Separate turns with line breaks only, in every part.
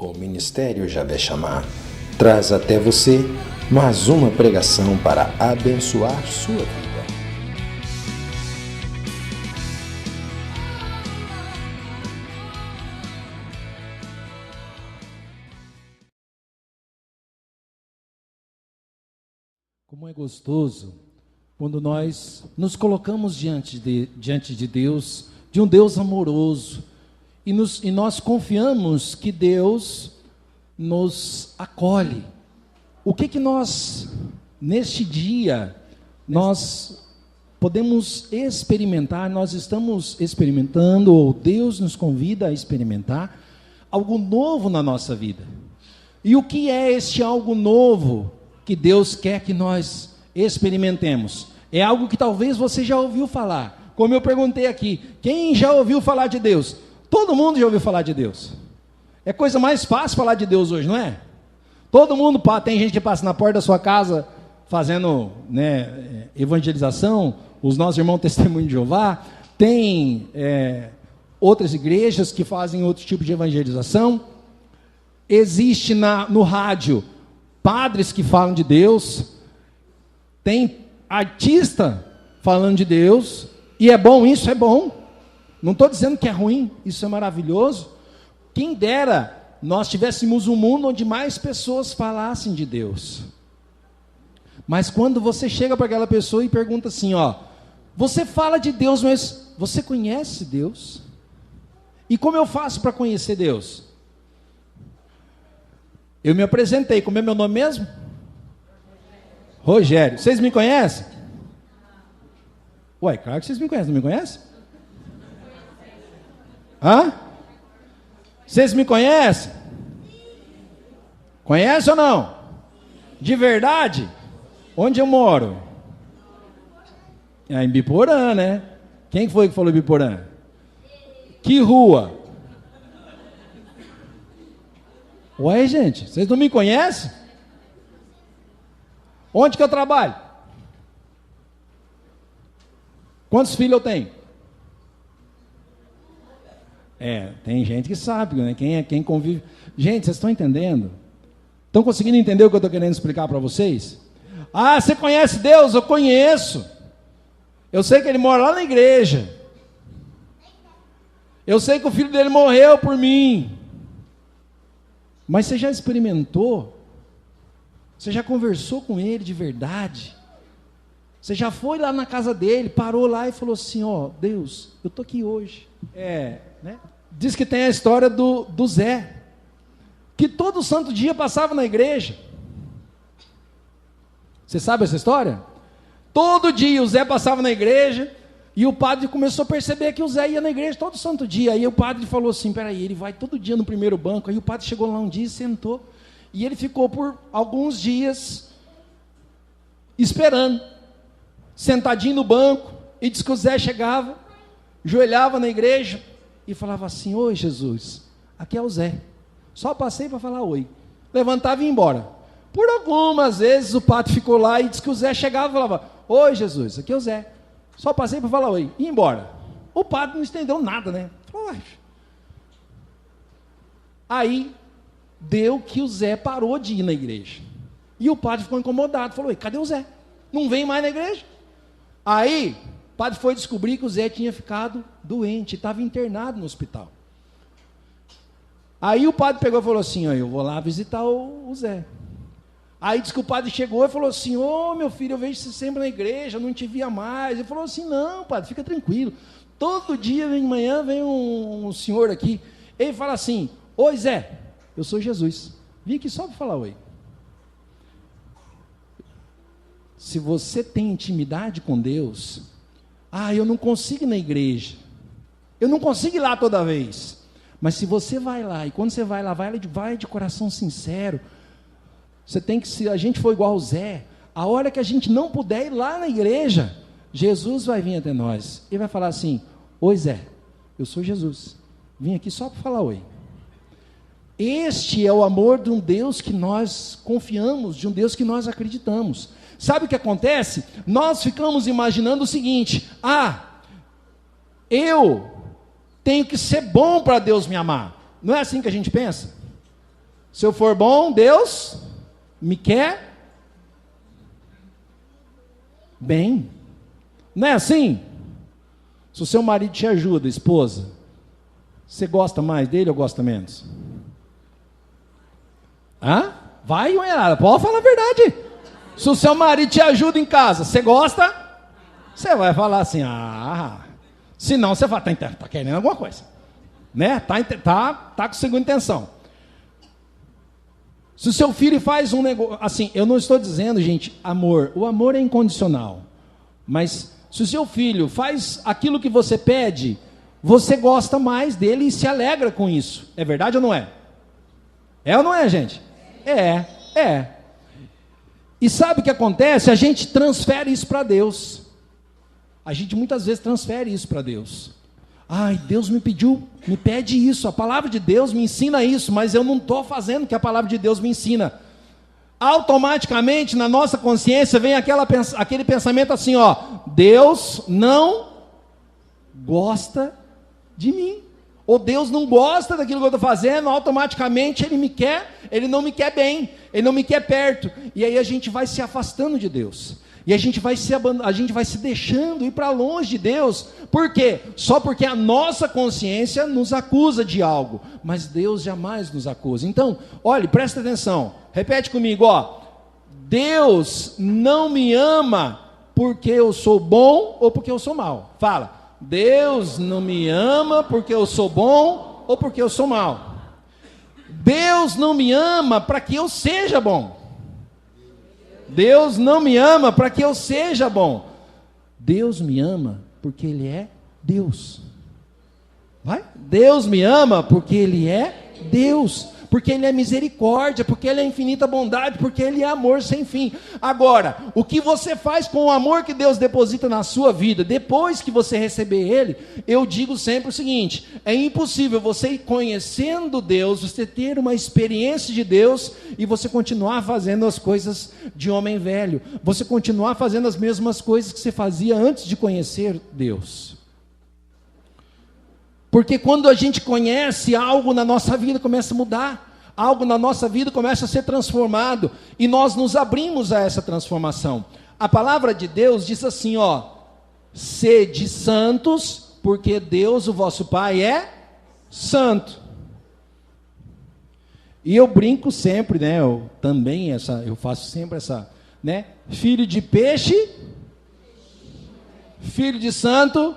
O Ministério Javé Shammah traz até você mais uma pregação para abençoar sua vida.
Como é gostoso quando nós nos colocamos diante de Deus, de um Deus amoroso, e nós confiamos que Deus nos acolhe. O que nós, neste dia, nós podemos experimentar, nós estamos experimentando, ou Deus nos convida a experimentar, algo novo na nossa vida. E o que é este algo novo que Deus quer que nós experimentemos? É algo que talvez você já ouviu falar. Como eu perguntei aqui, quem já ouviu falar de Deus? Todo mundo já ouviu falar de Deus. É coisa mais fácil falar de Deus hoje, não é? Todo mundo, tem gente que passa na porta da sua casa fazendo evangelização, os nossos irmãos Testemunho de Jeová, tem outras igrejas que fazem outro tipo de evangelização. Existe no rádio padres que falam de Deus, tem artista falando de Deus, e é bom, isso é bom. Não estou dizendo que é ruim, isso é maravilhoso. Quem dera nós tivéssemos um mundo onde mais pessoas falassem de Deus. Mas quando você chega para aquela pessoa e pergunta assim, você fala de Deus, mas você conhece Deus? E como eu faço para conhecer Deus? Eu me apresentei, como é meu nome mesmo? Rogério. Vocês me conhecem? Ué, claro que vocês me conhecem, não me conhecem? Hã? Vocês me conhecem? Conhece ou não? De verdade? Onde eu moro? Em Biporã, né? Quem foi que falou Biporã? Que rua? Ué, gente, vocês não me conhecem? Onde que eu trabalho? Quantos filhos eu tenho? Tem gente que sabe, né? Quem convive. Gente, vocês estão entendendo? Estão conseguindo entender o que eu estou querendo explicar para vocês? Ah, você conhece Deus? Eu conheço. Eu sei que ele mora lá na igreja. Eu sei que o filho dele morreu por mim. Mas você já experimentou? Você já conversou com ele de verdade? Você já foi lá na casa dele, parou lá e falou assim, Deus, eu estou aqui hoje. Diz que tem a história do Zé, que todo santo dia passava na igreja. Você sabe essa história? Todo dia o Zé passava na igreja, e o padre começou a perceber que o Zé ia na igreja todo santo dia. Aí o padre falou assim, peraí, ele vai todo dia no primeiro banco. Aí o padre chegou lá um dia e sentou, e ele ficou por alguns dias esperando, sentadinho no banco, e disse que o Zé chegava, joelhava na igreja, e falava assim, oi Jesus, aqui é o Zé, só passei para falar oi. Levantava e ia embora. Por algumas vezes o padre ficou lá e disse que o Zé chegava e falava, oi Jesus, aqui é o Zé, só passei para falar oi, e ia embora. O padre não entendeu nada, né? Falou, aí deu que o Zé parou de ir na igreja, e o padre ficou incomodado, falou, cadê o Zé? Não vem mais na igreja? Aí o padre foi descobrir que o Zé tinha ficado doente, estava internado no hospital. Aí o padre pegou e falou assim, eu vou lá visitar o Zé. Aí disse que o padre chegou e falou assim, meu filho, eu vejo você sempre na igreja, não te via mais. Ele falou assim, não padre, fica tranquilo, todo dia de manhã vem um senhor aqui, ele fala assim, oi Zé, eu sou Jesus, vim aqui só para falar oi. Se você tem intimidade com Deus, eu não consigo ir na igreja, eu não consigo ir lá toda vez, mas se você vai lá, e quando você vai lá, vai de coração sincero, você tem que, se a gente for igual ao Zé, a hora que a gente não puder ir lá na igreja, Jesus vai vir até nós, e vai falar assim, oi Zé, eu sou Jesus, vim aqui só para falar oi. Este é o amor de um Deus que nós confiamos, de um Deus que nós acreditamos. Sabe o que acontece? Nós ficamos imaginando o seguinte, eu tenho que ser bom para Deus me amar. Não é assim que a gente pensa? Se eu for bom, Deus me quer bem. Não é assim? Se o seu marido te ajuda, esposa, você gosta mais dele ou gosta menos? Hã? Vai, mulherada, pode falar a verdade. Se o seu marido te ajuda em casa, você gosta? Você vai falar assim, se não, você fala, tá querendo alguma coisa. Né? Tá com segunda intenção. Se o seu filho faz um negócio, assim, eu não estou dizendo, gente, amor, o amor é incondicional, mas se o seu filho faz aquilo que você pede, você gosta mais dele e se alegra com isso, é verdade ou não é? É ou não é, gente? É. E sabe o que acontece? A gente transfere isso para Deus, a gente muitas vezes transfere isso para Deus. Ai, Deus me pede isso, a palavra de Deus me ensina isso, mas eu não estou fazendo o que a palavra de Deus me ensina. Automaticamente na nossa consciência vem aquele pensamento assim, Deus não gosta de mim, ou Deus não gosta daquilo que eu estou fazendo, automaticamente Ele não me quer bem, Ele não me quer perto, e aí a gente vai se afastando de Deus. E a gente vai se deixando ir para longe de Deus. Por quê? Só porque a nossa consciência nos acusa de algo. Mas Deus jamais nos acusa. Então, olhe, presta atenção. Repete comigo, Deus não me ama porque eu sou bom ou porque eu sou mau. Fala. Deus não me ama porque eu sou bom ou porque eu sou mau. Deus não me ama para que eu seja bom. Deus não me ama para que eu seja bom. Deus me ama porque Ele é Deus. Vai? Deus me ama porque Ele é Deus. Porque Ele é misericórdia, porque Ele é infinita bondade, porque Ele é amor sem fim. Agora, o que você faz com o amor que Deus deposita na sua vida, depois que você receber Ele, eu digo sempre o seguinte, é impossível você ir conhecendo Deus, você ter uma experiência de Deus, e você continuar fazendo as coisas de homem velho, você continuar fazendo as mesmas coisas que você fazia antes de conhecer Deus. Porque quando a gente conhece, algo na nossa vida começa a mudar, algo na nossa vida começa a ser transformado, e nós nos abrimos a essa transformação. A palavra de Deus diz assim, sede santos, porque Deus, o vosso Pai, é santo. E eu brinco sempre, né? Eu faço sempre essa, né? Filho de peixe, filho de santo.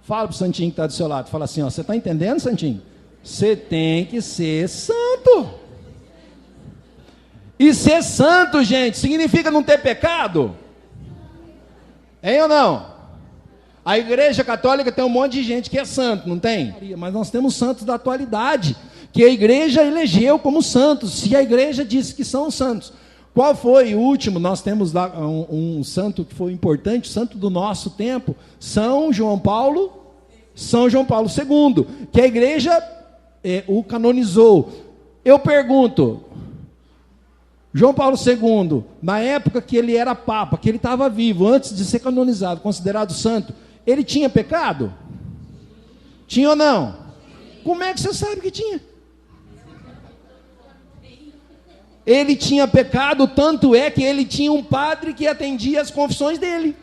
Fala para o Santinho que está do seu lado, fala assim, você está entendendo, Santinho? Você tem que ser santo. E ser santo, gente, significa não ter pecado? Hein ou não? A Igreja Católica tem um monte de gente que é santo, não tem? Mas nós temos santos da atualidade, que a Igreja elegeu como santos, e a Igreja disse que são santos. Qual foi o último? Nós temos lá um santo que foi importante, santo do nosso tempo, São João Paulo II, que a igreja o canonizou. Eu pergunto, João Paulo II, na época que ele era papa, que ele estava vivo, antes de ser canonizado, considerado santo, ele tinha pecado? Tinha ou não? Como é que você sabe que tinha? Ele tinha pecado, tanto é que ele tinha um padre que atendia as confissões dele.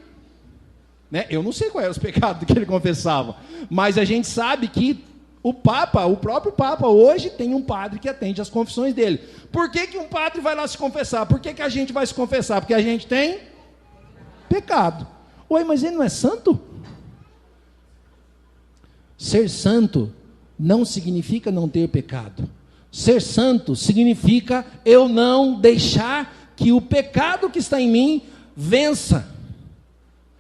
Né? Eu não sei quais eram os pecados que ele confessava, mas a gente sabe que o próprio Papa, hoje tem um padre que atende as confissões dele. Por que um padre vai lá se confessar? Por que a gente vai se confessar? Porque a gente tem pecado. Oi, mas ele não é santo? Ser santo não significa não ter pecado. Ser santo significa eu não deixar que o pecado que está em mim vença.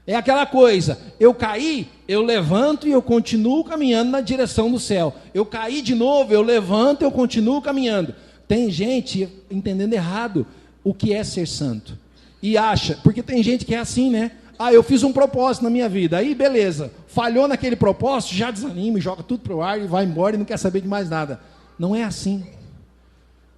É aquela coisa, eu caí, eu levanto e eu continuo caminhando na direção do céu. Eu caí de novo, eu levanto e eu continuo caminhando. Tem gente entendendo errado o que é ser santo. E acha, porque tem gente que é assim, né? Eu fiz um propósito na minha vida, aí beleza, falhou naquele propósito, já desanima, joga tudo para o ar e vai embora e não quer saber de mais nada. Não é assim.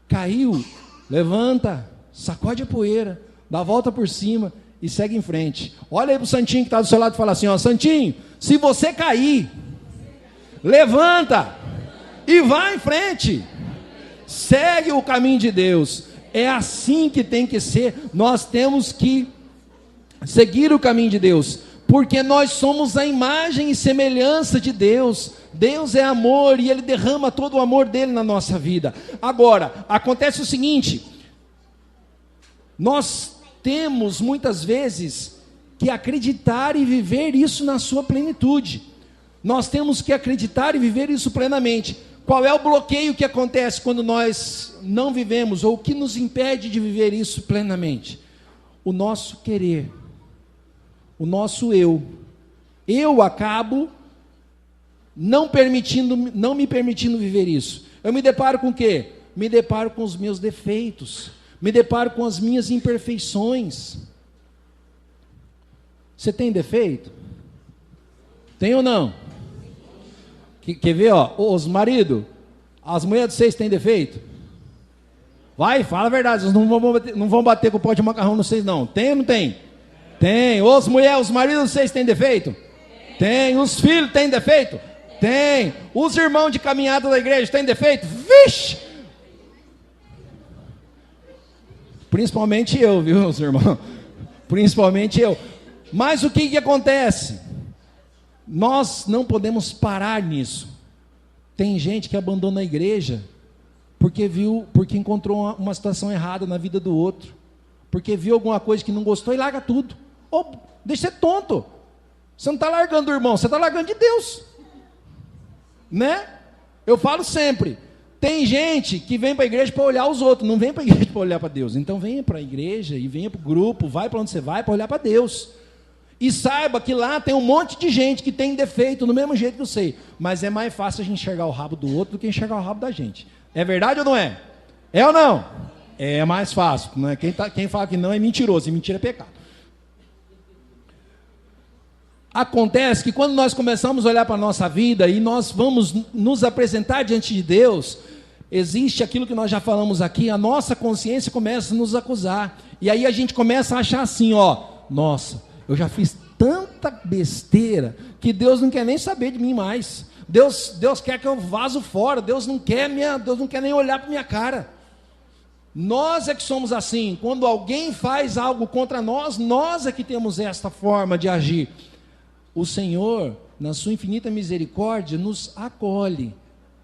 Caiu, levanta, sacode a poeira, dá a volta por cima e segue em frente. Olha aí para o Santinho que está do seu lado e fala assim, Santinho, se você cair, levanta e vai em frente. segue o caminho de Deus. É assim que tem que ser. Nós temos que seguir o caminho de Deus, porque nós somos a imagem e semelhança de Deus. Deus é amor e Ele derrama todo o amor dele na nossa vida. Agora, acontece o seguinte: nós temos muitas vezes que acreditar e viver isso na sua plenitude. Nós temos que acreditar e viver isso plenamente. Qual é o bloqueio que acontece quando nós não vivemos, ou o que nos impede de viver isso plenamente? O nosso querer, o nosso eu. Eu acabo não me permitindo viver isso. Eu me deparo com o quê? Me deparo com os meus defeitos, me deparo com as minhas imperfeições. Você tem defeito? Tem ou não? Quer ver, ó? Os maridos, as mulheres de vocês têm defeito? Vai, fala a verdade, vocês não vão bater com o pó de macarrão no vocês não. Tem ou não tem? Tem. Os mulheres, os maridos de vocês têm defeito? Tem. Os filhos têm defeito? Tem. Os irmãos de caminhada da igreja têm defeito? Vixe! Principalmente eu, viu, os irmãos? Principalmente eu. Mas o que acontece? Nós não podemos parar nisso. Tem gente que abandona a igreja porque encontrou uma situação errada na vida do outro, porque viu alguma coisa que não gostou e larga tudo. Deixa de ser tonto. Você não está largando o irmão, você está largando de Deus, né? Eu falo sempre, tem gente que vem para a igreja para olhar os outros, não vem para a igreja para olhar para Deus. Então venha para a igreja e venha para o grupo, vai para onde você vai para olhar para Deus. E saiba que lá tem um monte de gente que tem defeito, do mesmo jeito que eu sei. Mas é mais fácil a gente enxergar o rabo do outro do que enxergar o rabo da gente. É verdade ou não é? É ou não? É mais fácil. Não é? Quem fala que não é mentiroso, e mentira é pecado. Acontece que quando nós começamos a olhar para a nossa vida e nós vamos nos apresentar diante de Deus, existe aquilo que nós já falamos aqui, a nossa consciência começa a nos acusar. E aí a gente começa a achar assim, nossa, eu já fiz tanta besteira que Deus não quer nem saber de mim mais. Deus quer que eu vazo fora. Deus não quer nem olhar para minha cara. Nós é que somos assim. Quando alguém faz algo contra nós, nós é que temos esta forma de agir. O Senhor, na sua infinita misericórdia, nos acolhe.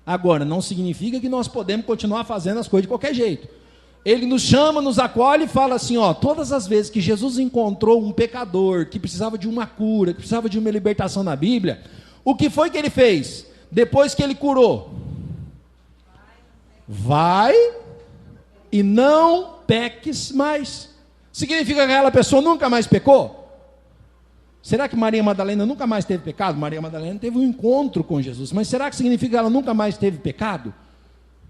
Agora, não significa que nós podemos continuar fazendo as coisas de qualquer jeito. Ele nos chama, nos acolhe e fala assim, todas as vezes que Jesus encontrou um pecador que precisava de uma cura, que precisava de uma libertação na Bíblia, o que foi que ele fez? Depois que ele curou? Vai e não peques mais. Significa que aquela pessoa nunca mais pecou? Será que Maria Madalena nunca mais teve pecado? Maria Madalena teve um encontro com Jesus, mas será que significa que ela nunca mais teve pecado?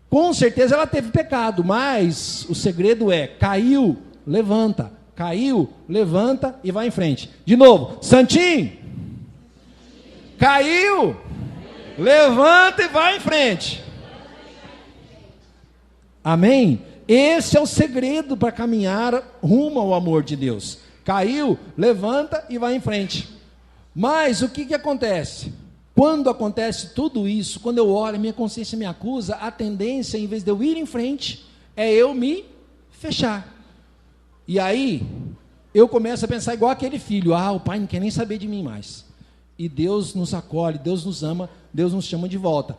Com certeza ela teve pecado, mas o segredo é, caiu, levanta e vai em frente. De novo, Santinho, caiu, levanta e vai em frente. Amém? Esse é o segredo para caminhar rumo ao amor de Deus. Caiu, levanta e vai em frente. Mas o que acontece? Quando acontece tudo isso, quando eu olho, minha consciência me acusa, a tendência, em vez de eu ir em frente, é eu me fechar. E aí, eu começo a pensar igual aquele filho, o pai não quer nem saber de mim mais. E Deus nos acolhe, Deus nos ama, Deus nos chama de volta.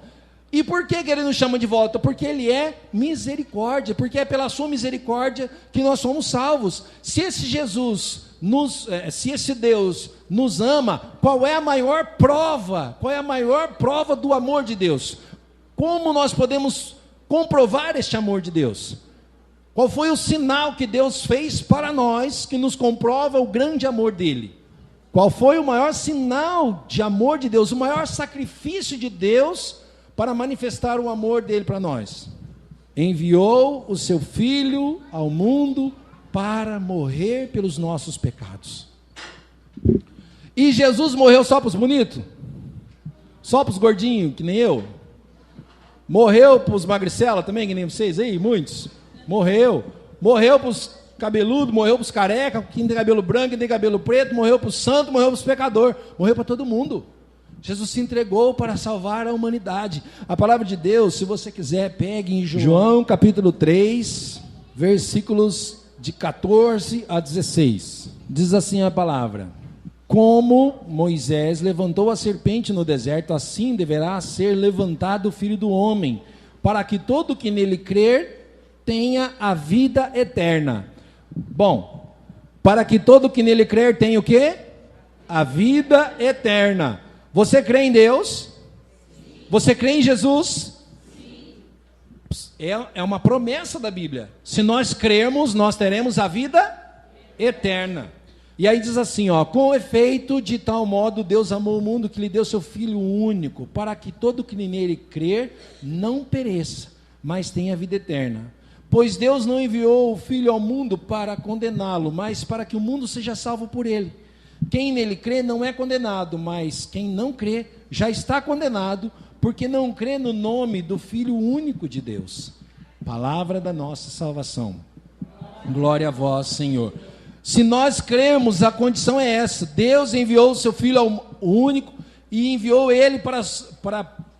E por que Ele nos chama de volta? Porque Ele é misericórdia, porque é pela sua misericórdia que nós somos salvos. Se esse se esse Deus nos ama, qual é a maior prova? Qual é a maior prova do amor de Deus? Como nós podemos comprovar este amor de Deus? Qual foi o sinal que Deus fez para nós que nos comprova o grande amor dele? Qual foi o maior sinal de amor de Deus, o maior sacrifício de Deus para manifestar o amor dele para nós? Enviou o seu Filho ao mundo para morrer pelos nossos pecados. E Jesus morreu só para os bonitos? Só para os gordinhos, que nem eu? Morreu para os magricela também, que nem vocês aí, muitos? Morreu para os cabeludos, morreu para os careca, quem tem cabelo branco, quem tem cabelo preto, morreu para os santos, morreu para os pecadores, morreu para todo mundo. Jesus se entregou para salvar a humanidade. A palavra de Deus, se você quiser, pegue em João capítulo 3, versículos de 14 a 16. Diz assim a palavra: como Moisés levantou a serpente no deserto, assim deverá ser levantado o Filho do Homem, para que todo que nele crer tenha a vida eterna. Bom, para que todo que nele crer tenha o quê? A vida eterna. Você crê em Deus? Sim. Você crê em Jesus? Sim. É uma promessa da Bíblia. Se nós crermos, nós teremos a vida eterna. E aí diz assim, ó: com efeito, de tal modo Deus amou o mundo que lhe deu seu Filho único, para que todo que nele crer não pereça, mas tenha vida eterna. Pois Deus não enviou o Filho ao mundo para condená-lo, mas para que o mundo seja salvo por ele. Quem nele crê não é condenado, mas quem não crê já está condenado, porque não crê no nome do Filho único de Deus. Palavra da nossa salvação. Glória a vós, Senhor. Se nós cremos, a condição é essa: Deus enviou o seu Filho único e enviou ele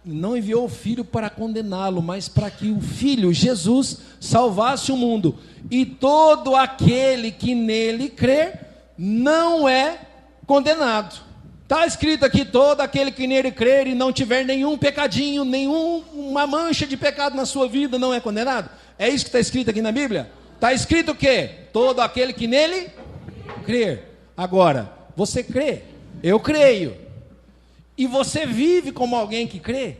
não enviou o Filho para condená-lo, mas para que o Filho, Jesus, salvasse o mundo. E todo aquele que nele crer não é condenado. Está escrito aqui: todo aquele que nele crer e não tiver nenhum pecadinho, nenhuma mancha de pecado na sua vida, não é condenado. É isso que está escrito aqui na Bíblia? Está escrito o quê? Todo aquele que nele crer. Agora, você crê? Eu creio. E você vive como alguém que crê?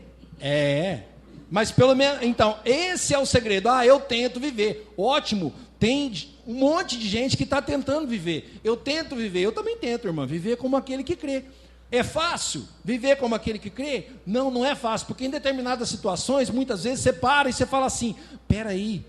Mas pelo menos, então, esse é o segredo. Eu tento viver. Ótimo, tem um monte de gente que está tentando viver. Eu tento viver, eu também tento, irmã, viver como aquele que crê. É fácil viver como aquele que crê? Não, não é fácil, porque em determinadas situações, muitas vezes você para e você fala assim: peraí,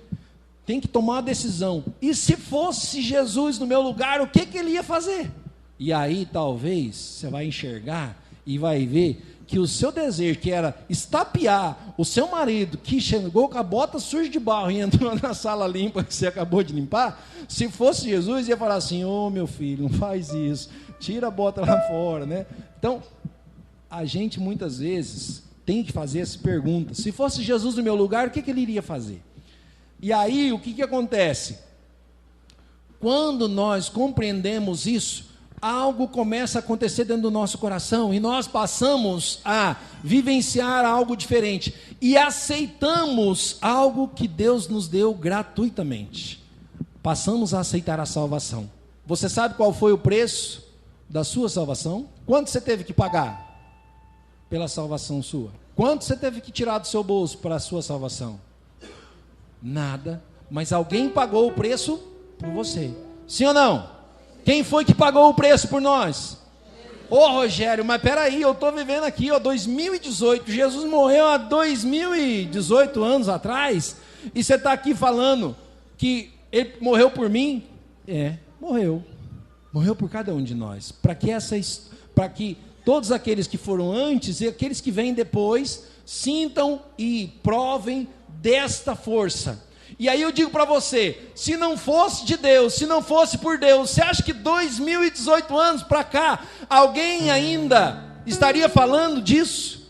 tem que tomar uma decisão. E se fosse Jesus no meu lugar, o que ele ia fazer? E aí talvez você vai enxergar e vai ver que o seu desejo, que era estapear o seu marido, que chegou com a bota suja de barro e entrou na sala limpa que você acabou de limpar, se fosse Jesus, ia falar assim: ô meu filho, não faz isso, tira a bota lá fora, né? Então, a gente muitas vezes tem que fazer essa pergunta: se fosse Jesus no meu lugar, o que ele iria fazer? E aí, o que acontece? Quando nós compreendemos isso, algo começa a acontecer dentro do nosso coração, e nós passamos a vivenciar algo diferente, e aceitamos algo que Deus nos deu gratuitamente. Passamos a aceitar a salvação. Você sabe qual foi o preço da sua salvação? Quanto você teve que pagar pela salvação sua? Quanto você teve que tirar do seu bolso para a sua salvação? Nada, mas alguém pagou o preço por você. Sim ou não? Quem foi que pagou o preço por nós? Rogério, mas peraí, eu estou vivendo aqui, 2018, Jesus morreu há 2018 anos atrás, e você está aqui falando que ele morreu por mim? Morreu por cada um de nós, para que todos aqueles que foram antes e aqueles que vêm depois sintam e provem desta força. E aí eu digo para você: se não fosse de Deus, se não fosse por Deus, você acha que 2018 anos para cá, alguém ainda estaria falando disso?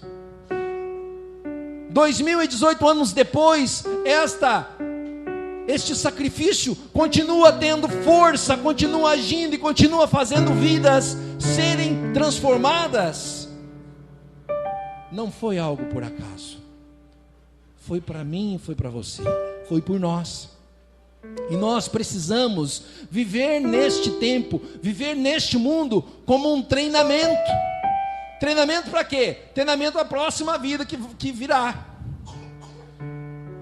2018 anos depois, este sacrifício continua tendo força, continua agindo e continua fazendo vidas serem transformadas. Não foi algo por acaso. Foi para mim, foi para você, foi por nós. E nós precisamos viver neste tempo, viver neste mundo como um treinamento. Treinamento para quê? Treinamento para a próxima vida que virá.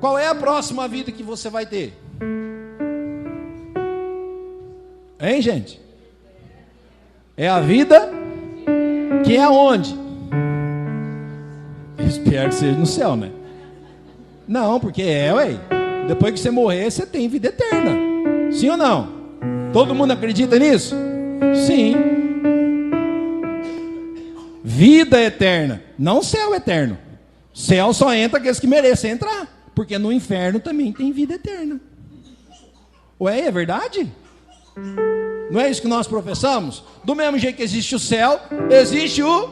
Qual é a próxima vida que você vai ter? Hein, gente? É a vida que é aonde? Eu espero que seja no céu, né? Não, porque depois que você morrer, você tem vida eterna. Sim ou não? Todo mundo acredita nisso? Sim. Vida eterna, não céu eterno. Céu só entra aqueles que merecem entrar, porque no inferno também tem vida eterna. É verdade? Não é isso que nós professamos? Do mesmo jeito que existe o céu, existe o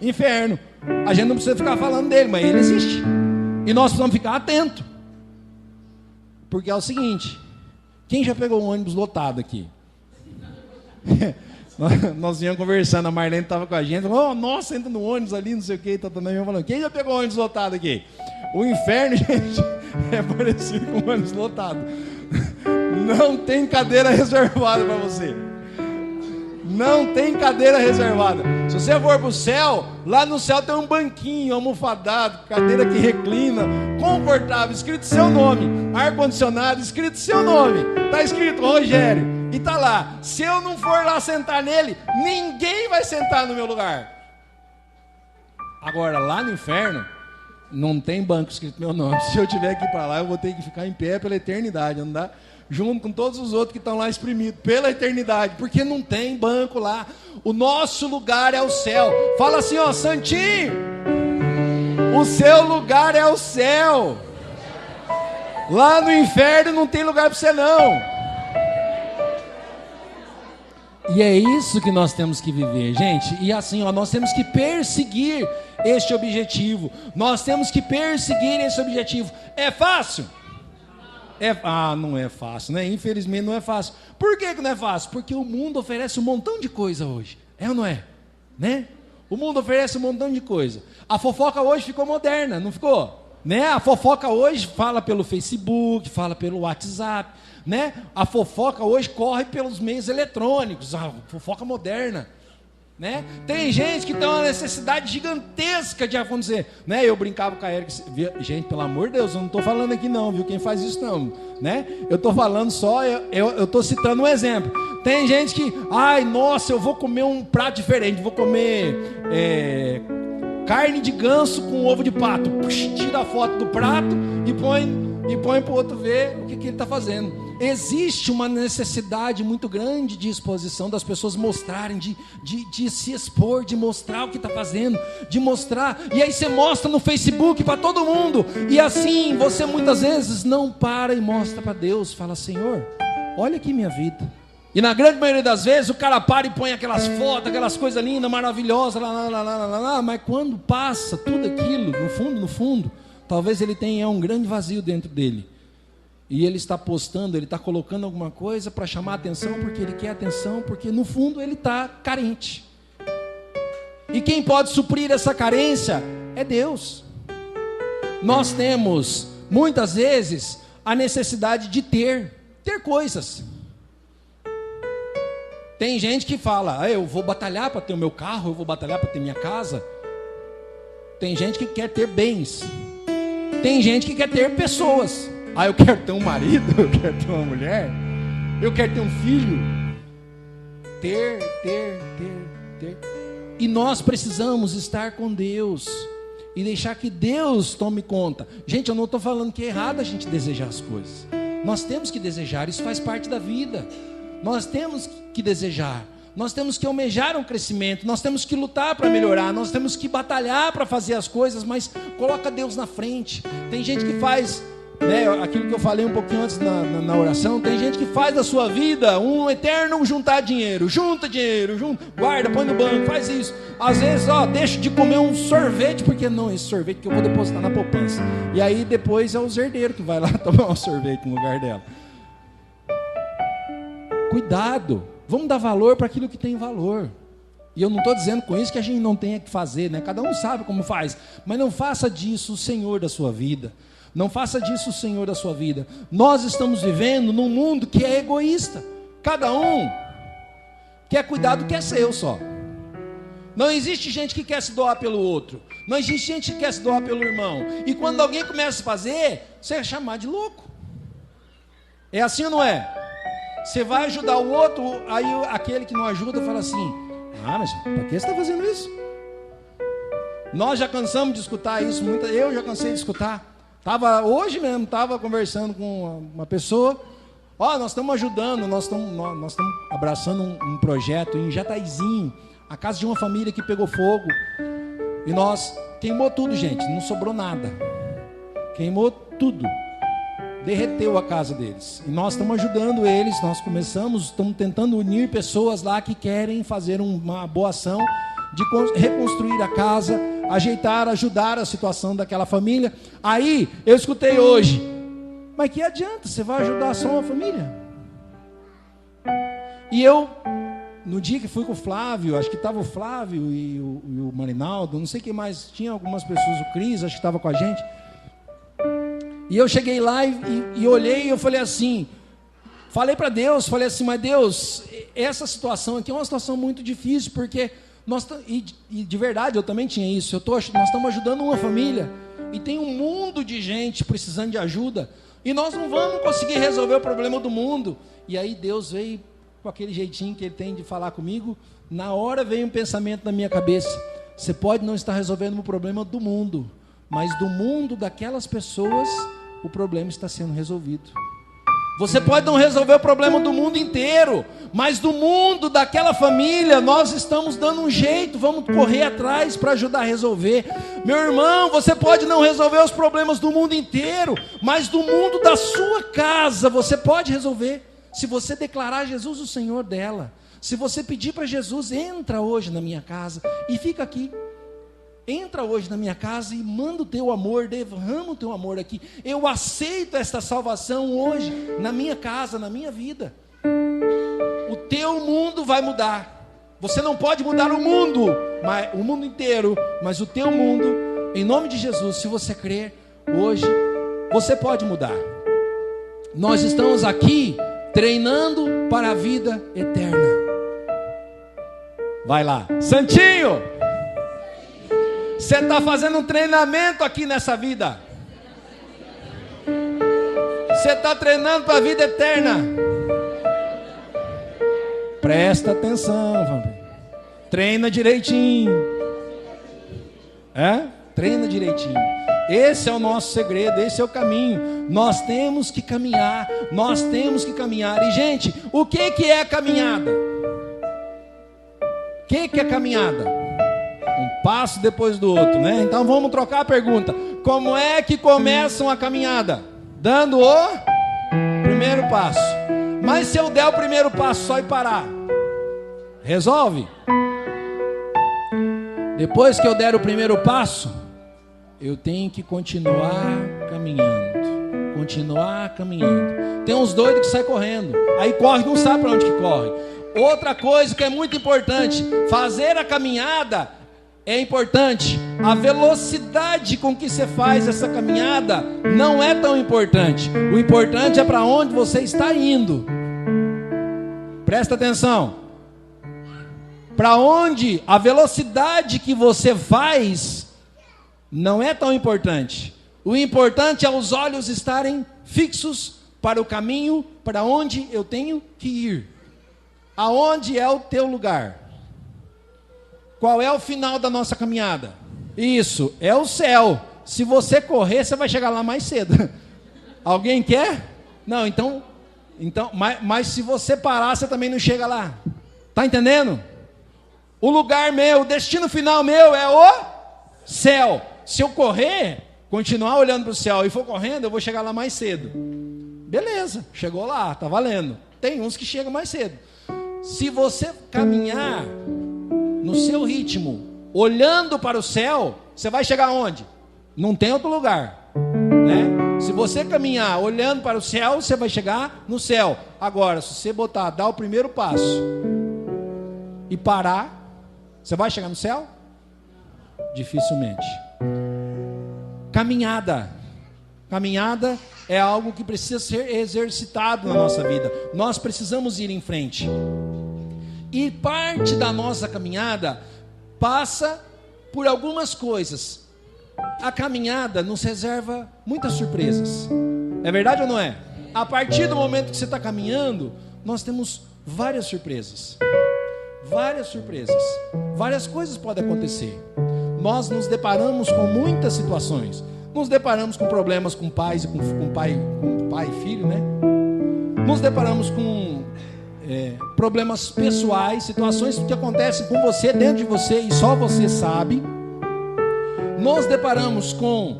Inferno. A gente não precisa ficar falando dele, mas ele existe. E nós precisamos ficar atentos. Porque é o seguinte, quem já pegou um ônibus lotado aqui? Nós íamos conversando, a Marlene estava com a gente, falou, nossa, entra no ônibus ali, não sei o que, falando, quem já pegou um ônibus lotado aqui? O inferno, gente, é parecido com um ônibus lotado. Não tem cadeira reservada para você. Não tem cadeira reservada. Se você for para o céu, lá no céu tem um banquinho almofadado, cadeira que reclina, confortável, escrito seu nome, ar-condicionado, escrito seu nome, está escrito Rogério, e está lá. Se eu não for lá sentar nele, ninguém vai sentar no meu lugar. Agora, lá no inferno, não tem banco escrito meu nome. Se eu tiver que ir para lá, eu vou ter que ficar em pé pela eternidade, andar junto com todos os outros que estão lá espremidos pela eternidade, porque não tem banco lá. O nosso lugar é o céu. Fala assim, ó, Santinho, o seu lugar é o céu. Lá no inferno não tem lugar para você não. E é isso que nós temos que viver, gente. E assim, ó, nós temos que perseguir este objetivo. Nós temos que perseguir esse objetivo. É fácil? Não é fácil, né? Infelizmente não é fácil. Por que não é fácil? Porque o mundo oferece um montão de coisa hoje. É ou não é? Né? O mundo oferece um montão de coisa. A fofoca hoje ficou moderna, não ficou? Né? A fofoca hoje fala pelo Facebook, fala pelo WhatsApp, né? A fofoca hoje corre pelos meios eletrônicos, a fofoca moderna. Né? Tem gente que tem uma necessidade gigantesca de acontecer, né? Eu brincava com a Erika, gente, pelo amor de Deus, eu não estou falando aqui não, viu? Quem faz isso não, né? Eu estou falando só, eu estou citando um exemplo. Tem gente que, ai, nossa, eu vou comer um prato diferente, vou comer carne de ganso com ovo de pato. Puxa, tira a foto do prato e põe para o outro ver o que ele está fazendo. Existe uma necessidade muito grande de exposição, das pessoas mostrarem, de se expor, de mostrar o que está fazendo, de mostrar, e aí você mostra no Facebook para todo mundo, e assim você muitas vezes não para e mostra para Deus, fala, Senhor, olha aqui minha vida. E na grande maioria das vezes o cara para e põe aquelas fotos, aquelas coisas lindas, maravilhosas, mas quando passa tudo aquilo, no fundo, talvez ele tenha um grande vazio dentro dele. E ele está postando, ele está colocando alguma coisa para chamar a atenção, porque ele quer atenção, porque no fundo ele está carente. E quem pode suprir essa carência é Deus. Nós temos, muitas vezes, a necessidade de ter coisas. Tem gente que fala, eu vou batalhar para ter o meu carro, eu vou batalhar para ter minha casa. Tem gente que quer ter bens. Tem gente que quer ter pessoas. Eu quero ter um marido, eu quero ter uma mulher, eu quero ter um filho. Ter. E nós precisamos estar com Deus e deixar que Deus tome conta. Gente, eu não estou falando que é errado a gente desejar as coisas. Nós temos que desejar, isso faz parte da vida. Nós temos que desejar, nós temos que almejar um crescimento, nós temos que lutar para melhorar, nós temos que batalhar para fazer as coisas, mas coloca Deus na frente. Tem gente que faz, né, aquilo que eu falei um pouquinho antes na oração, tem gente que faz da sua vida um eterno juntar dinheiro, junta, guarda, põe no banco, faz isso. Às vezes, deixa de comer um sorvete, porque não, esse sorvete que eu vou depositar na poupança. E aí depois é o herdeiro que vai lá tomar um sorvete no lugar dela. Cuidado, vamos dar valor para aquilo que tem valor. E eu não estou dizendo com isso que a gente não tenha que fazer, né? Cada um sabe como faz, mas não faça disso o Senhor da sua vida. Não faça disso o Senhor da sua vida. Nós estamos vivendo num mundo que é egoísta. Cada um quer cuidar do que é seu só. Não existe gente que quer se doar pelo outro. Não existe gente que quer se doar pelo irmão. E quando alguém começa a fazer, você é chamado de louco. É assim ou não é? Você vai ajudar o outro, aí aquele que não ajuda fala assim, mas para que você está fazendo isso? Nós já cansamos de escutar isso, eu já cansei de escutar. Hoje mesmo, estava conversando com uma pessoa, nós estamos ajudando, nós estamos abraçando um projeto em Jataizinho, a casa de uma família que pegou fogo, e nós queimou tudo, gente, não sobrou nada, queimou tudo. Derreteu a casa deles. E nós estamos ajudando eles, estamos tentando unir pessoas lá que querem fazer uma boa ação de reconstruir a casa, ajeitar, ajudar a situação daquela família. Aí eu escutei hoje: mas que adianta, você vai ajudar só uma família? E eu, no dia que fui com o Flávio, acho que estava o Flávio e o Marinaldo, não sei quem mais, tinha algumas pessoas, o Cris, acho que estava com a gente. E eu cheguei lá e olhei e eu falei assim, falei para Deus, falei assim: mas Deus, essa situação aqui é uma situação muito difícil, porque e de verdade eu também tinha isso, nós estamos ajudando uma família, e tem um mundo de gente precisando de ajuda, e nós não vamos conseguir resolver o problema do mundo. E aí Deus veio com aquele jeitinho que Ele tem de falar comigo. Na hora veio um pensamento na minha cabeça: você pode não estar resolvendo o problema do mundo, mas do mundo daquelas pessoas o problema está sendo resolvido. Você pode não resolver o problema do mundo inteiro, mas do mundo daquela família nós estamos dando um jeito, vamos correr atrás para ajudar a resolver. Meu irmão, você pode não resolver os problemas do mundo inteiro, mas do mundo da sua casa você pode resolver. Se você declarar Jesus o Senhor dela, se você pedir para Jesus: entra hoje na minha casa e fica aqui. Entra hoje na minha casa e manda o teu amor, derrama o teu amor aqui. Eu aceito esta salvação hoje, na minha casa, na minha vida. O teu mundo vai mudar. Você não pode mudar o mundo inteiro, mas o teu mundo, em nome de Jesus, se você crer, hoje, você pode mudar. Nós estamos aqui treinando para a vida eterna. Vai lá, Santinho! Você está fazendo um treinamento aqui nessa vida. Você está treinando para a vida eterna. Presta atenção, Vampir. Treina direitinho. Treina direitinho. Esse é o nosso segredo, esse é o caminho. Nós temos que caminhar. Nós temos que caminhar. E, gente, o que é a caminhada? O que é caminhada? Um passo depois do outro, né? Então vamos trocar a pergunta. Como é que começam a caminhada? Dando o primeiro passo. Mas se eu der o primeiro passo só e parar, resolve? Depois que eu der o primeiro passo, eu tenho que continuar caminhando. Continuar caminhando. Tem uns doidos que saem correndo, aí corre, não sabe para onde que corre. Outra coisa que é muito importante: fazer a caminhada é importante. A velocidade com que você faz essa caminhada não é tão importante. O importante é para onde você está indo. Presta atenção. Para onde, a velocidade que você faz não é tão importante. O importante é os olhos estarem fixos para o caminho, para onde eu tenho que ir. Aonde é o teu lugar? Qual é o final da nossa caminhada? Isso, é o céu. Se você correr, você vai chegar lá mais cedo. Alguém quer? Não, então mas se você parar, você também não chega lá. Está entendendo? O lugar meu, o destino final meu é o céu. Se eu correr, continuar olhando para o céu e for correndo, eu vou chegar lá mais cedo. Beleza, chegou lá, está valendo. Tem uns que chegam mais cedo. Se você caminhar no seu ritmo, olhando para o céu, você vai chegar onde? Não tem outro lugar, né? Se você caminhar olhando para o céu, você vai chegar no céu. Agora, se você dar o primeiro passo e parar, você vai chegar no céu? Dificilmente. Caminhada é algo que precisa ser exercitado na nossa vida. Nós precisamos ir em frente. E parte da nossa caminhada passa por algumas coisas. A caminhada nos reserva muitas surpresas. É verdade ou não é? A partir do momento que você está caminhando, nós temos várias surpresas. Várias surpresas. Várias coisas podem acontecer. Nós nos deparamos com muitas situações. Nos deparamos com problemas com pais e com pai e filho, né? Nos deparamos com problemas pessoais, situações que acontecem com você, dentro de você, e só você sabe. Nos deparamos com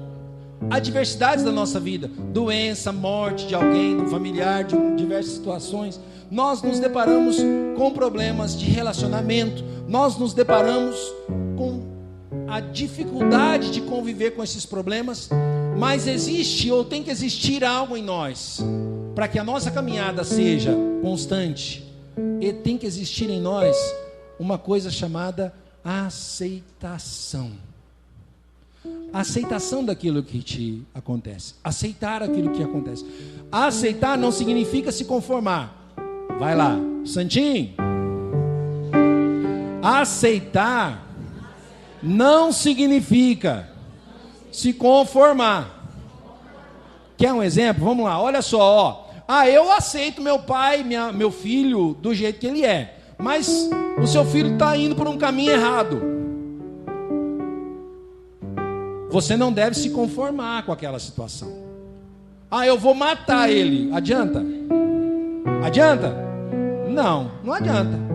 adversidades da nossa vida, doença, morte de alguém, de um familiar, de diversas situações. Nós nos deparamos com problemas de relacionamento, nós nos deparamos com a dificuldade de conviver com esses problemas, mas existe ou tem que existir algo em nós para que a nossa caminhada seja constante. E tem que existir em nós uma coisa chamada aceitação. Aceitação daquilo que te acontece. Aceitar aquilo que acontece. Aceitar não significa se conformar. Vai lá, Santinho. Aceitar não significa se conformar. Quer um exemplo? Vamos lá, olha só, ó. Eu aceito meu pai, meu filho do jeito que ele é, mas o seu filho está indo por um caminho errado. Você não deve se conformar com aquela situação. Eu vou matar ele. Adianta? Adianta? Não adianta.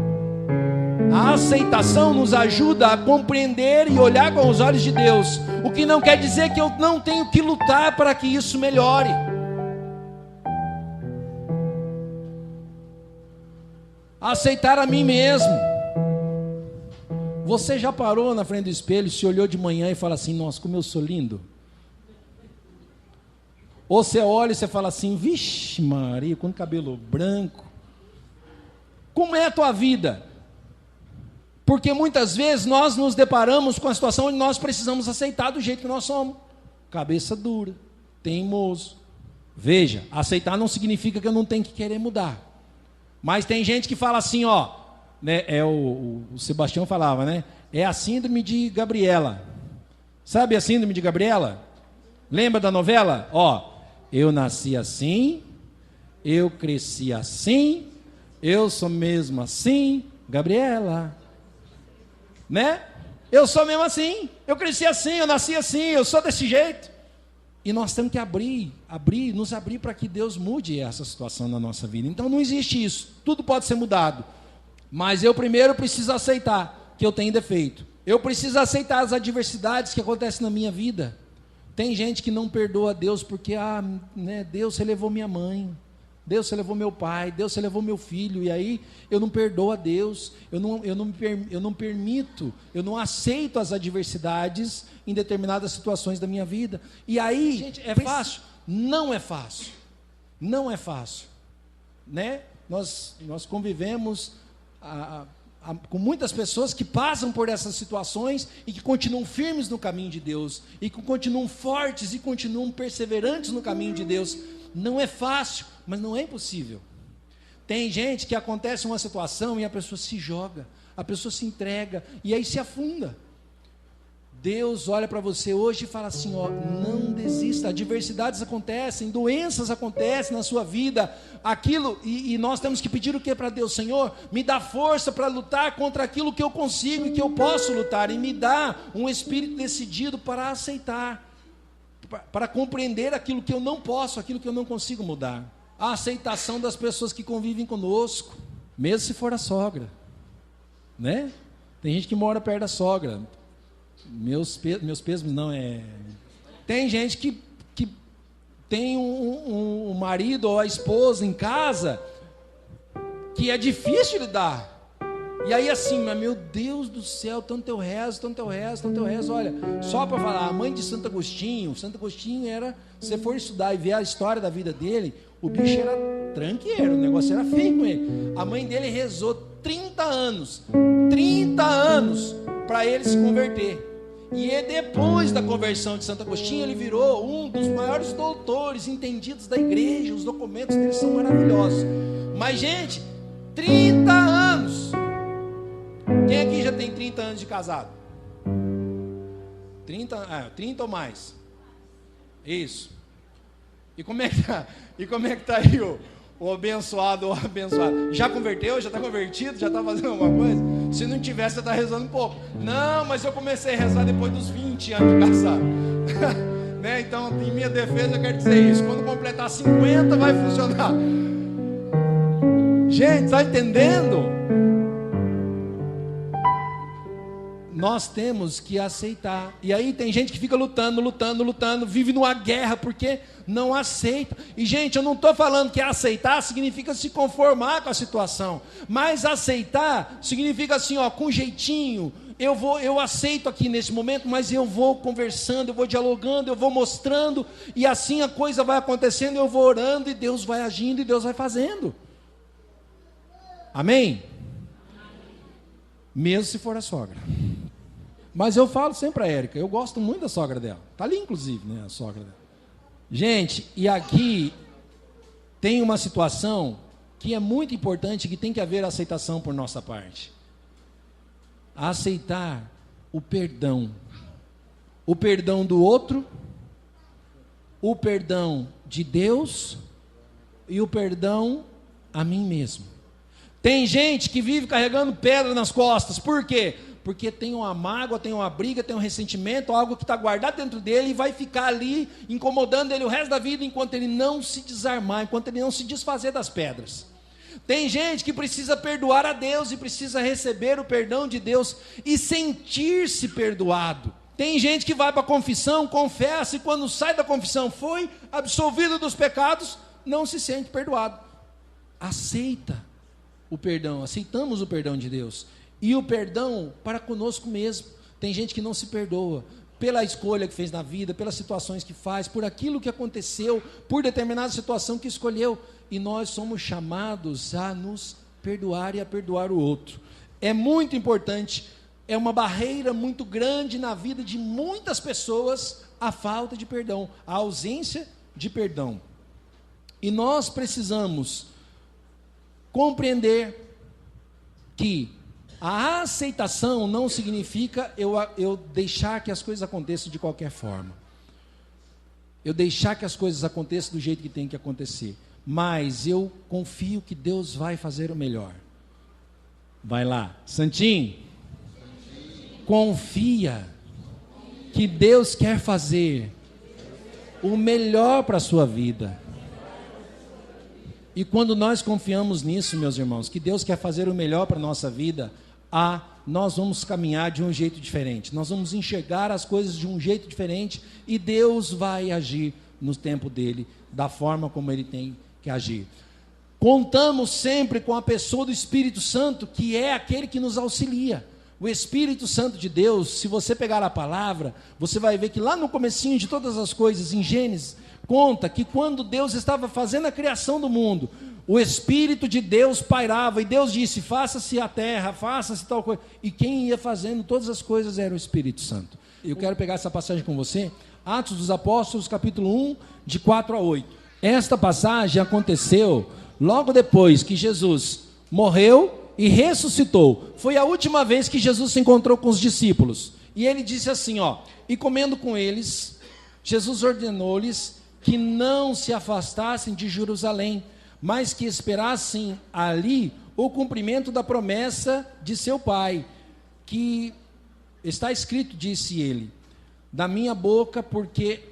A aceitação nos ajuda a compreender e olhar com os olhos de Deus, o que não quer dizer que eu não tenho que lutar para que isso melhore. Aceitar a mim mesmo. Você já parou na frente do espelho, se olhou de manhã e fala assim: nossa, como eu sou lindo? Ou você olha e você fala assim: vixe Maria, com cabelo branco. Como é a tua vida? Porque muitas vezes nós nos deparamos com a situação onde nós precisamos aceitar do jeito que nós somos. Cabeça dura, teimoso. Veja, aceitar não significa que eu não tenho que querer mudar. Mas tem gente que fala assim, né, o Sebastião falava, né? É a síndrome de Gabriela. Sabe a síndrome de Gabriela? Lembra da novela? Eu nasci assim, eu cresci assim, eu sou mesmo assim, Gabriela. Né? Eu sou mesmo assim, eu cresci assim, eu nasci assim, eu sou desse jeito. E nós temos que nos abrir para que Deus mude essa situação na nossa vida. Então não existe isso, tudo pode ser mudado. Mas eu primeiro preciso aceitar que eu tenho defeito. Eu preciso aceitar as adversidades que acontecem na minha vida. Tem gente que não perdoa Deus porque, né, Deus, você levou minha mãe. Deus, você levou meu pai, Deus, você levou meu filho, e aí eu não perdoo a Deus, eu não permito, eu não aceito as adversidades em determinadas situações da minha vida. E aí, gente, é fácil? Não é fácil, não é fácil, né? Nós convivemos com muitas pessoas que passam por essas situações e que continuam firmes no caminho de Deus, e que continuam fortes e continuam perseverantes no caminho de Deus. Não é fácil, mas não é impossível. Tem gente que acontece uma situação e a pessoa se joga, a pessoa se entrega e aí se afunda. Deus olha para você hoje e fala assim, não desista. Adversidades acontecem, doenças acontecem na sua vida, e nós temos que pedir o que para Deus? Senhor, me dá força para lutar contra aquilo que eu consigo e que eu posso lutar, e me dá um espírito decidido para aceitar, para compreender aquilo que eu não posso, aquilo que eu não consigo mudar. A aceitação das pessoas que convivem conosco, mesmo se for a sogra, né? Tem gente que mora perto da sogra. Meus pêsames não é. Tem gente que tem um marido ou a esposa em casa que é difícil de lidar. E aí assim, mas meu Deus do céu, tanto eu rezo, tanto eu rezo, tanto eu rezo. Olha, só para falar, a mãe de Santo Agostinho era, se você for estudar e ver a história da vida dele, o bicho era tranqueiro, o negócio era feio com ele. A mãe dele rezou 30 anos para ele se converter. E depois da conversão de Santo Agostinho, ele virou um dos maiores doutores entendidos da igreja. Os documentos dele são maravilhosos. Mas gente, 30 anos. Quem aqui já tem 30 anos de casado? 30 ou mais. Isso. E como é que tá aí o abençoado ou abençoado? Já converteu? Já está convertido? Já está fazendo alguma coisa? Se não tivesse, você está rezando um pouco. Não, mas eu comecei a rezar depois dos 20 anos de casado. Né? Então, em minha defesa, eu quero dizer isso. Quando completar 50, vai funcionar. Gente, está entendendo? Nós temos que aceitar. E aí tem gente que fica lutando, vive numa guerra, porque não aceita. E gente, eu não estou falando que aceitar significa se conformar com a situação, mas aceitar significa assim, ó, com jeitinho. Eu aceito aqui nesse momento, mas eu vou conversando, eu vou dialogando, eu vou mostrando, e assim a coisa vai acontecendo, eu vou orando, e Deus vai agindo, e Deus vai fazendo. Amém? Mesmo se for a sogra. Mas eu falo sempre para a Érica, eu gosto muito da sogra dela. Está ali, inclusive, né, a sogra dela. Gente, e aqui tem uma situação que é muito importante, que tem que haver aceitação por nossa parte. Aceitar o perdão do outro, o perdão de Deus e o perdão a mim mesmo. Tem gente que vive carregando pedra nas costas, por quê? Porque tem uma mágoa, tem uma briga, tem um ressentimento, algo que está guardado dentro dele e vai ficar ali incomodando ele o resto da vida, enquanto ele não se desarmar, enquanto ele não se desfazer das pedras. Tem gente que precisa perdoar a Deus e precisa receber o perdão de Deus e sentir-se perdoado. Tem gente que vai para a confissão, confessa, e quando sai da confissão foi absolvido dos pecados, não se sente perdoado. Aceita o perdão, aceitamos o perdão de Deus. E o perdão para conosco mesmo. Tem gente que não se perdoa pela escolha que fez na vida, pelas situações que faz, por aquilo que aconteceu, por determinada situação que escolheu. E nós somos chamados a nos perdoar e a perdoar o outro. É muito importante, é uma barreira muito grande na vida de muitas pessoas, a falta de perdão, a ausência de perdão. E nós precisamos compreender que a aceitação não significa eu deixar que as coisas aconteçam de qualquer forma. Eu deixar que as coisas aconteçam do jeito que tem que acontecer. Mas eu confio que Deus vai fazer o melhor. Vai lá, Santinho. Confia que Deus quer fazer o melhor para a sua vida. E quando nós confiamos nisso, meus irmãos, que Deus quer fazer o melhor para a nossa vida, nós vamos caminhar de um jeito diferente. Nós vamos enxergar as coisas de um jeito diferente e Deus vai agir no tempo dele, da forma como ele tem que agir. Contamos sempre com a pessoa do Espírito Santo, que é aquele que nos auxilia. O Espírito Santo de Deus, se você pegar a palavra, você vai ver que lá no comecinho de todas as coisas, em Gênesis, conta que quando Deus estava fazendo a criação do mundo, o Espírito de Deus pairava, e Deus disse, faça-se a terra, faça-se tal coisa, e quem ia fazendo todas as coisas era o Espírito Santo. Eu quero pegar essa passagem com você, Atos dos Apóstolos, capítulo 1, de 4 a 8. Esta passagem aconteceu logo depois que Jesus morreu e ressuscitou. Foi a última vez que Jesus se encontrou com os discípulos. E ele disse assim, e comendo com eles, Jesus ordenou-lhes que não se afastassem de Jerusalém, mas que esperassem ali o cumprimento da promessa de seu Pai, que está escrito, disse ele, da minha boca, porque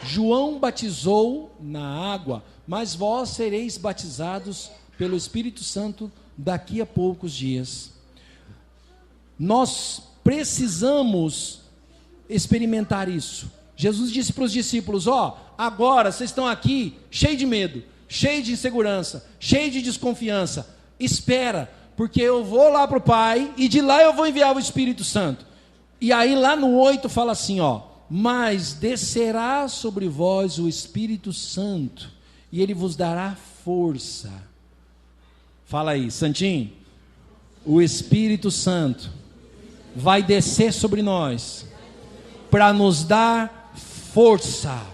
João batizou na água, mas vós sereis batizados pelo Espírito Santo daqui a poucos dias. Nós precisamos experimentar isso. Jesus disse para os discípulos, agora vocês estão aqui cheios de medo, cheios de insegurança, cheios de desconfiança. Espera, porque eu vou lá para o Pai e de lá eu vou enviar o Espírito Santo. E aí lá no 8 fala assim, mas descerá sobre vós o Espírito Santo, e ele vos dará força. Fala aí, Santinho. O Espírito Santo vai descer sobre nós, para nos dar força.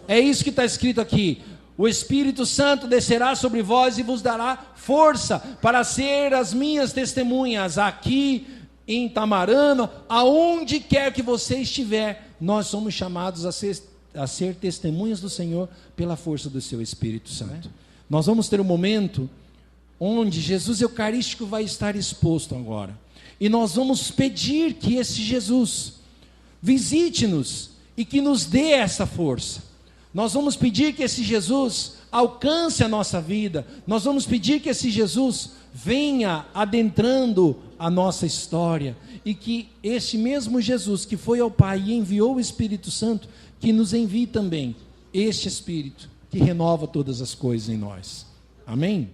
É isso que está escrito aqui. O Espírito Santo descerá sobre vós e vos dará força, para ser as minhas testemunhas, aqui em Tamarana, aonde quer que você estiver. Nós somos chamados a ser testemunhas do Senhor pela força do seu Espírito Santo. Nós vamos ter um momento onde Jesus Eucarístico vai estar exposto agora. E nós vamos pedir que esse Jesus visite-nos e que nos dê essa força. Nós vamos pedir que esse Jesus alcance a nossa vida. Nós vamos pedir que esse Jesus venha adentrando a nossa história, e que este mesmo Jesus que foi ao Pai e enviou o Espírito Santo, que nos envie também este Espírito que renova todas as coisas em nós. Amém?